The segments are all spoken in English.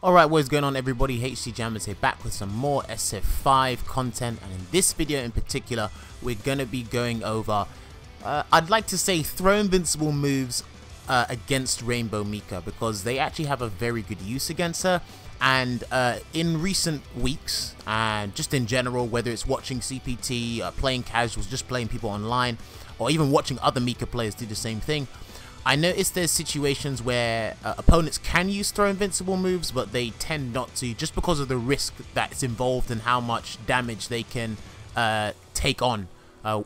Alright, what is going on everybody, HC Jammers here, back with some more SF5 content, and in this video in particular we're going to be going over, I'd like to say, throw invincible moves against Rainbow Mika, because they actually have a very good use against her. And in recent weeks, and just in general, whether it's watching CPT, playing casuals, just playing people online, or even watching other Mika players do the same thing, I noticed there's situations where opponents can use throw invincible moves, but they tend not to, just because of the risk that's involved and how much damage they can take on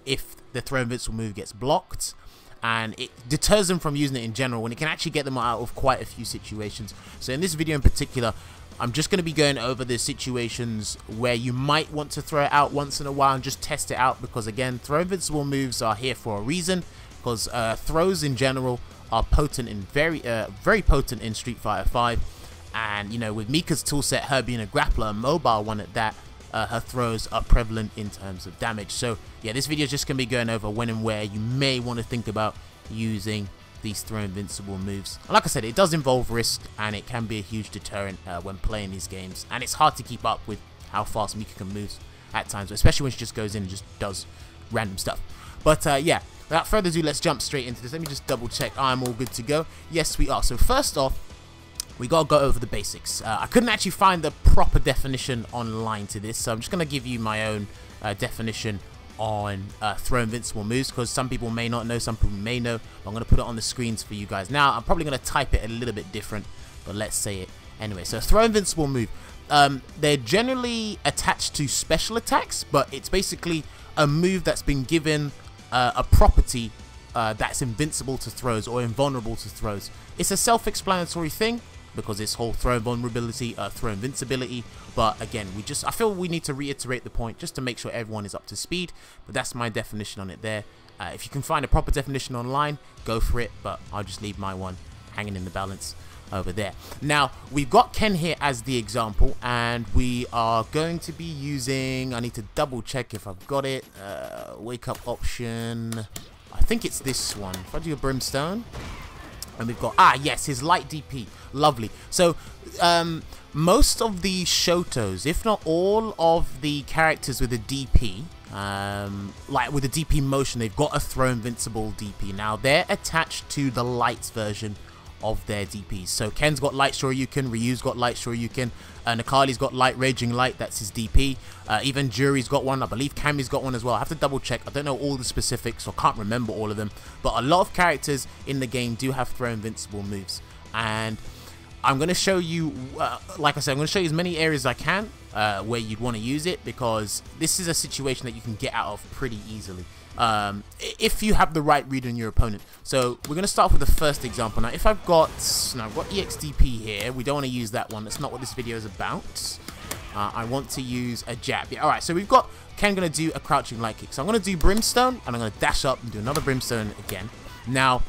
if the throw invincible move gets blocked. And it deters them from using it in general, when it can actually get them out of quite a few situations. So in this video in particular, I'm just going to be going over the situations where you might want to throw it out once in a while and just test it out, because again, throw invincible moves are here for a reason. Because throws in general are potent in very potent in Street Fighter 5, and you know, with Mika's toolset, her being a grappler, a mobile one at that, her throws are prevalent in terms of damage. So yeah, this video is just gonna be going over when and where you may want to think about using these throw invincible moves. And like I said, it does involve risk, and it can be a huge deterrent when playing these games, and it's hard to keep up with how fast Mika can move at times, especially when she just goes in and just does random stuff. But yeah, without further ado, let's jump straight into this. Let me just double check I'm all good to go. Yes, we are. So first off, we gotta go over the basics. I couldn't actually find the proper definition online to this, so I'm just gonna give you my own definition on throw invincible moves, because some people may not know, some people may know. I'm gonna put it on the screens for you guys now. I'm probably gonna type it a little bit different, but let's say it anyway. So throw invincible move, they're generally attached to special attacks, but it's basically a move that's been given a property that's invincible to throws or invulnerable to throws. It's a self-explanatory thing, because it's whole throw vulnerability, throw invincibility. But again, I feel we need to reiterate the point just to make sure everyone is up to speed. But that's my definition on it there. If you can find a proper definition online, go for it, but I'll just leave my one hanging in the balance over there. Now, we've got Ken here as the example, and we are going to be using, I need to double check if I've got it, wake up option, I think it's this one. If I do a brimstone, and we've got, yes, his light DP, lovely. So most of the Shotos, if not all of the characters with a DP, like with a DP motion, they've got a throw invincible DP. Now they're attached to the lights version of their DPs. So Ken's got light Shoryuken, Ryu's got light Shoryuken, Nakali's got light raging light, that's his DP. Even Juri's got one, I believe Kami's got one as well. I have to double check, I don't know all the specifics, or can't remember all of them, but a lot of characters in the game do have throw invincible moves. And I'm going to show you, like I said, I'm going to show you as many areas as I can where you'd want to use it, because this is a situation that you can get out of pretty easily. If you have the right read on your opponent. So we're going to start with the first example. Now, if I've got EXDP here, we don't want to use that one. That's not what this video is about. I want to use a jab. Yeah, alright, so we've got Ken going to do a crouching light kick. So I'm going to do brimstone, and I'm going to dash up and do another brimstone again. Now,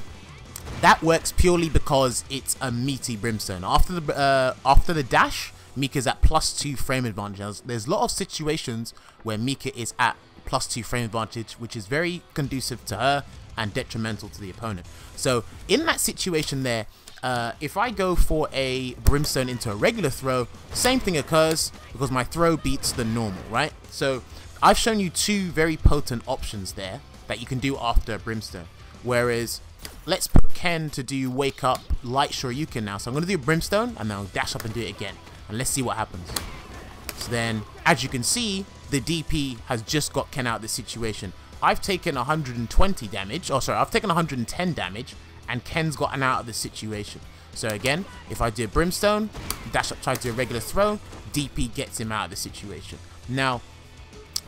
that works purely because it's a meaty brimstone. After the dash, Mika's at +2 frame advantage. Now, there's a lot of situations where Mika is at +2 frame advantage, which is very conducive to her and detrimental to the opponent. So in that situation there, if I go for a brimstone into a regular throw, same thing occurs, because my throw beats the normal, right? So I've shown you two very potent options there that you can do after a brimstone. Whereas, let's put Ken to do wake up light Shoryuken now. So I'm going to do a brimstone, and then I'll dash up and do it again, and let's see what happens. So then, as you can see, the DP has just got Ken out of the situation. I've taken 120 damage, oh sorry, I've taken 110 damage, and Ken's gotten out of the situation. So again, if I do a brimstone, dash up, try to do a regular throw, DP gets him out of the situation. Now,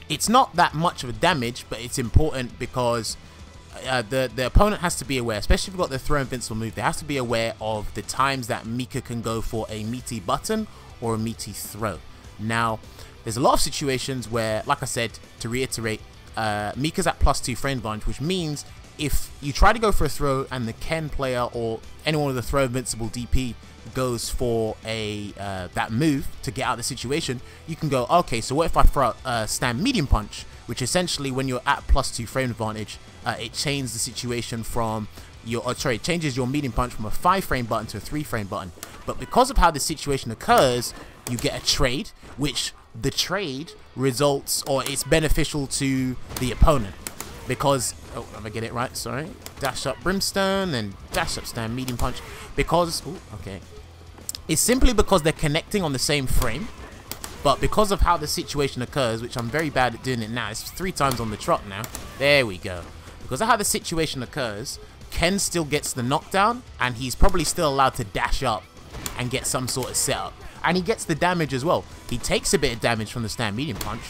it's not that much of a damage, but it's important, because the opponent has to be aware, especially if you've got the throw invincible move, they have to be aware of the times that Mika can go for a meaty button or a meaty throw. Now, there's a lot of situations where, like I said, to reiterate, Mika's at +2 frame advantage, which means if you try to go for a throw and the Ken player or anyone with a throw invincible DP goes for a that move to get out of the situation, you can go, okay, so what if I throw a stand medium punch, which essentially, when you're at +2 frame advantage, it changes the situation from changes your medium punch from a 5-frame button to a 3-frame button. But because of how the situation occurs, you get a trade, which the trade results, or it's beneficial to the opponent. Because, oh, if I get it right, sorry. Dash up brimstone, then dash up stand medium punch. Because, ooh, okay. It's simply because they're connecting on the same frame. But because of how the situation occurs, which I'm very bad at doing it now, it's 3 times on the trot now. There we go. Because of how the situation occurs, Ken still gets the knockdown, and he's probably still allowed to dash up and get some sort of setup. And he gets the damage as well. He takes a bit of damage from the stand medium punch.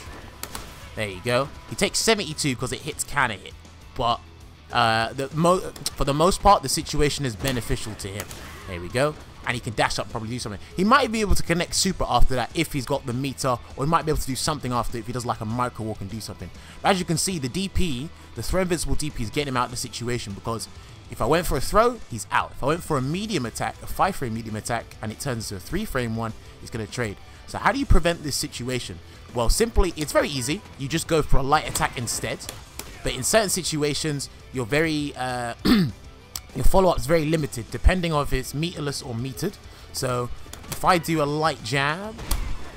There you go. He takes 72 because it hits counter hit. But for the most part, the situation is beneficial to him. There we go. And he can dash up, probably do something. He might be able to connect super after that if he's got the meter, or he might be able to do something after if he does like a micro walk and do something. But as you can see, the DP, the throw invincible DP, is getting him out of the situation, because if I went for a throw, he's out. If I went for a medium attack, a 5-frame medium attack, and it turns into a 3-frame one, he's going to trade. So how do you prevent this situation? Well, simply, it's very easy. You just go for a light attack instead. But in certain situations, you're very... your follow-up is very limited, depending on if it's meterless or metered. So if I do a light jab,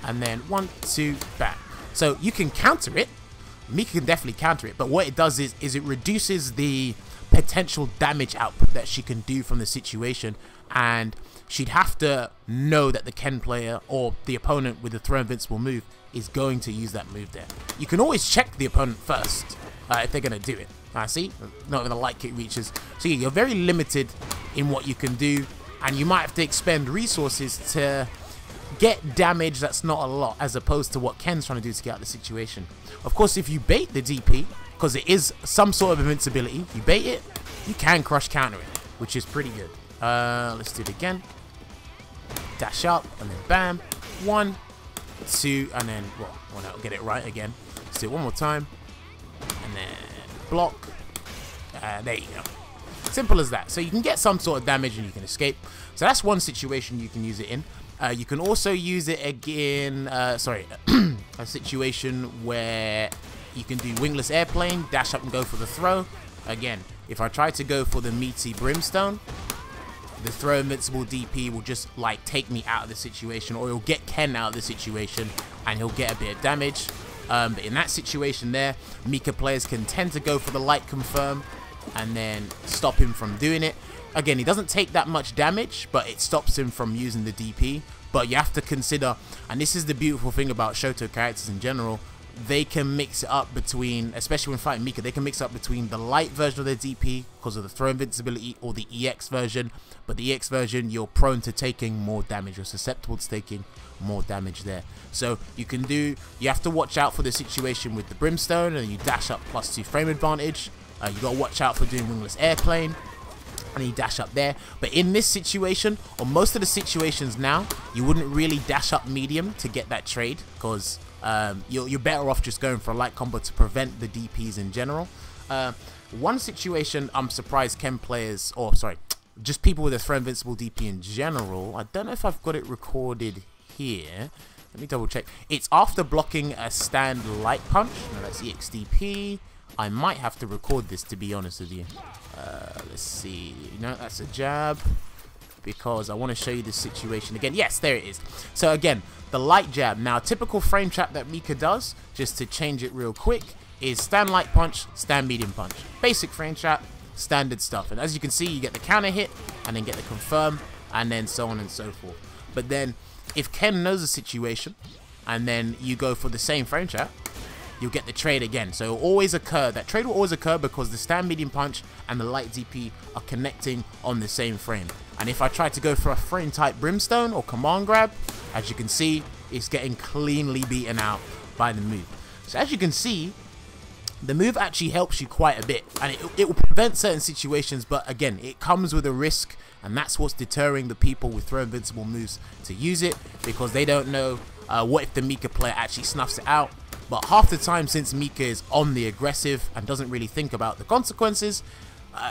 and then 1, 2, bam. So you can counter it. Mika can definitely counter it. But what it does is it reduces the potential damage output that she can do from the situation. And she'd have to know that the Ken player or the opponent with the throw invincible move is going to use that move there. You can always check the opponent first if they're going to do it. See, not even the light kick reaches. So yeah, you're very limited in what you can do, and you might have to expend resources to get damage that's not a lot, as opposed to what Ken's trying to do to get out of the situation. Of course, if you bait the DP, because it is some sort of invincibility, you bait it, you can crush counter it, which is pretty good. Let's do it again. Dash up, and then bam. 1, 2, and then, well, I'll get it right again. Let's do it one more time. And then block. There you go. Simple as that. So you can get some sort of damage and you can escape. So that's one situation you can use it in. You can also use it again, a situation where you can do wingless airplane, dash up and go for the throw. Again, if I try to go for the meaty brimstone, the throw invincible DP will just like take me out of the situation, or he'll get Ken out of the situation and he'll get a bit of damage. But in that situation there, Mika players can tend to go for the light confirm and then stop him from doing it. Again, he doesn't take that much damage, but it stops him from using the DP. But you have to consider, and this is the beautiful thing about Shoto characters in general, they can mix it up between, especially when fighting Mika, they can mix up between the light version of their DP because of the throw invincibility, or the EX version. But the EX version, you're prone to taking more damage, you're susceptible to taking more damage there. So you have to watch out for the situation with the brimstone, and you dash up +2 frame advantage. You got to watch out for doing wingless airplane, and you dash up there. But in this situation, or most of the situations now, you wouldn't really dash up medium to get that trade, because you're better off just going for a light combo to prevent the DPs in general. One situation I'm surprised Ken players, or sorry, just people with a throw invincible DP in general, I don't know if I've got it recorded here. Let me double check. It's after blocking a stand light punch. No, that's EXDP. I might have to record this, to be honest with you. Let's see. No, that's a jab, because I want to show you this situation again. Yes, there it is. So again, the light jab. Now, typical frame trap that Mika does, just to change it real quick, is stand light punch, stand medium punch. Basic frame trap, standard stuff. And as you can see, you get the counter hit, and then get the confirm, and then so on and so forth. But then, if Ken knows the situation, and then you go for the same frame trap, you'll get the trade again. So it will always occur. That trade will always occur because the stand medium punch and the light DP are connecting on the same frame. And if I try to go for a frame type brimstone or command grab, as you can see, it's getting cleanly beaten out by the move. So as you can see, the move actually helps you quite a bit, and it will prevent certain situations, but again, it comes with a risk, and that's what's deterring the people with throw invincible moves to use it, because they don't know what if the Mika player actually snuffs it out. But half the time, since Mika is on the aggressive and doesn't really think about the consequences,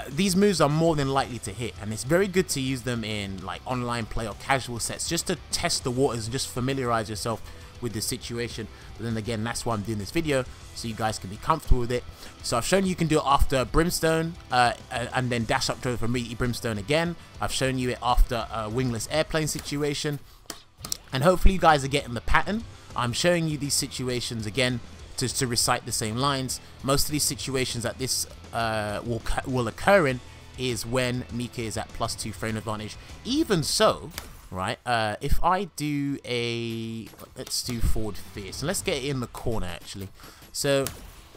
these moves are more than likely to hit, and it's very good to use them in like online play or casual sets, just to test the waters and just familiarize yourself with this situation. But then again, that's why I'm doing this video, so you guys can be comfortable with it. So I've shown you can do it after brimstone and then dash up to immediately brimstone again. I've shown you it after a wingless airplane situation, and hopefully you guys are getting the pattern. I'm showing you these situations again to recite the same lines. Most of these situations that this will occur in is when Mika is at +2 frame advantage. Even so, right, if I do let's do forward fierce, and let's get it in the corner actually. So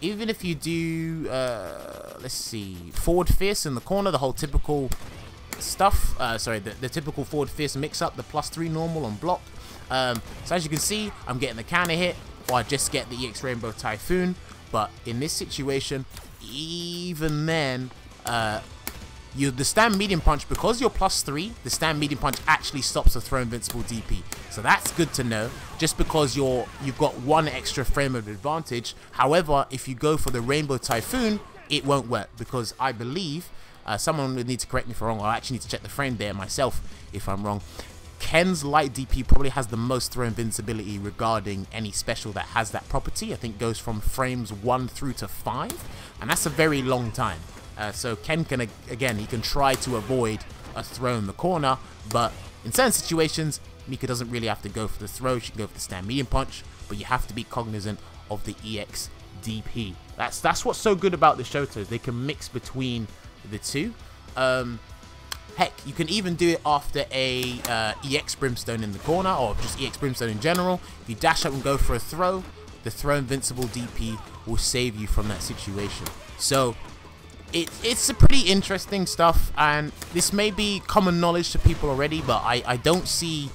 even if you do let's see, forward fierce in the corner, the whole typical stuff, sorry, the typical forward fierce mix up, the +3 normal on block. So as you can see, I'm getting the counter hit, or I just get the EX Rainbow Typhoon. But in this situation, even then, the stand medium punch, because you're +3, the stand medium punch actually stops the throw invincible DP. So that's good to know, just because you've got 1 extra frame of advantage. However, if you go for the Rainbow Typhoon, it won't work, because I believe, someone would need to correct me if I'm wrong, or I actually need to check the frame there myself if I'm wrong. Ken's light DP probably has the most throw invincibility regarding any special that has that property. I think it goes from frames 1 through to 5, and that's a very long time. So Ken can, again, he can try to avoid a throw in the corner, but in certain situations, Mika doesn't really have to go for the throw. She can go for the stand medium punch, but you have to be cognizant of the EX DP. That's what's so good about the Shotos. They can mix between the two. Heck, you can even do it after a EX Brimstone in the corner, or just EX Brimstone in general. If you dash up and go for a throw, the throw invincible DP will save you from that situation. So it's a pretty interesting stuff, and this may be common knowledge to people already, but I don't see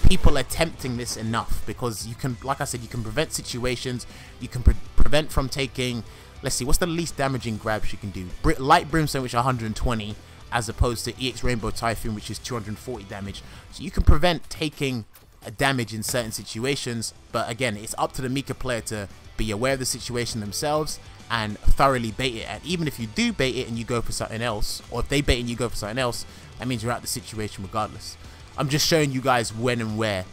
people attempting this enough, because you can, like I said, you can prevent situations. You can prevent from taking, let's see, what's the least damaging grabs you can do? Light Brimstone, which are 120, as opposed to EX Rainbow Typhoon, which is 240 damage. So you can prevent taking a damage in certain situations, but again, it's up to the Mika player to be aware of the situation themselves and thoroughly bait it. And even if you do bait it and you go for something else, or if they bait and you go for something else, that means you're out of the situation regardless. I'm just showing you guys when and where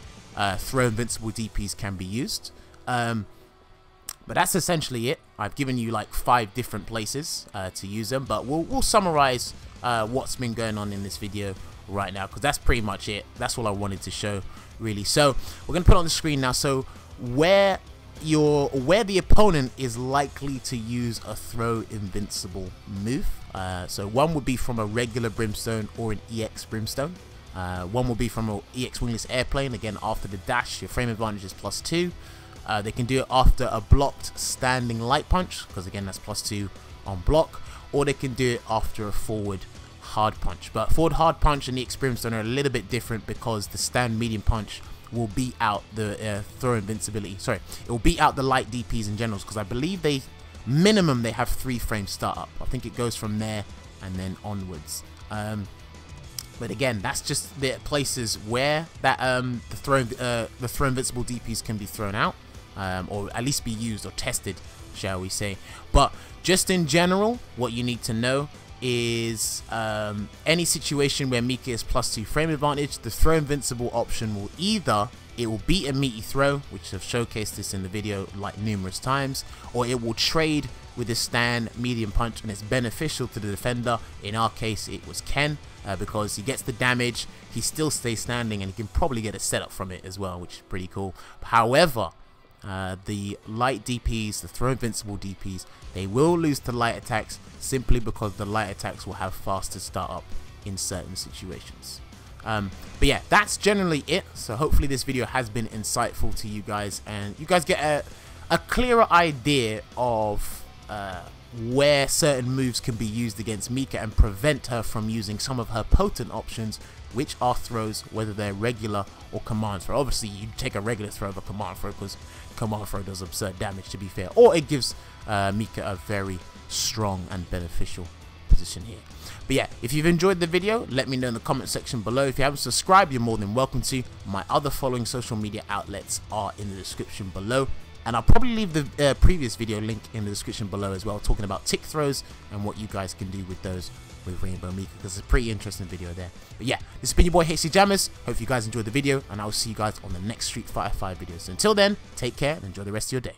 throw invincible DPs can be used. But that's essentially it. I've given you like 5 different places to use them, but we'll summarize what's been going on in this video right now, because that's pretty much it. That's all I wanted to show, really. So we're gonna put on the screen now. So where the opponent is likely to use a throw invincible move. So one would be from a regular Brimstone or an EX Brimstone. One will be from an EX Wingless Airplane. Again, after the dash, your frame advantage is +2. They can do it after a blocked standing light punch, because again, that's +2 on block. Or they can do it after a forward hard punch. But forward hard punch and the EX Brimstone are a little bit different, because the stand medium punch will beat out the throw invincibility. Sorry, it will beat out the light DPs in general, because I believe they have 3 frame startup. I think it goes from there and then onwards. But again, that's just the places where that the throw invincible DPs can be thrown out, or at least be used or tested, shall we say. But just in general, what you need to know is any situation where Mika is +2 frame advantage, the throw invincible option will either, it will beat a meaty throw, which I've showcased this in the video like numerous times, or it will trade with a stand medium punch, and it's beneficial to the defender. In our case, it was Ken, because he gets the damage, he still stays standing, and he can probably get a setup from it as well, which is pretty cool. However, the light DPs, the throw invincible DPs, they will lose to light attacks, simply because the light attacks will have faster startup in certain situations. But yeah, that's generally it. So hopefully this video has been insightful to you guys, and you guys get a clearer idea of where certain moves can be used against Mika and prevent her from using some of her potent options, which are throws, whether they're regular or command throw. Obviously, you take a regular throw over command throw, because command throw does absurd damage, to be fair, or it gives Mika a very strong and beneficial position here. But yeah, if you've enjoyed the video, let me know in the comment section below. If you haven't subscribed, you're more than welcome to. My other following social media outlets are in the description below. And I'll probably leave the previous video link in the description below as well, talking about tick throws and what you guys can do with those with Rainbow Mika, because it's a pretty interesting video there. But yeah, this has been your boy HC Jammers. Hope you guys enjoyed the video, and I will see you guys on the next Street Fighter 5 video. So until then, take care and enjoy the rest of your day.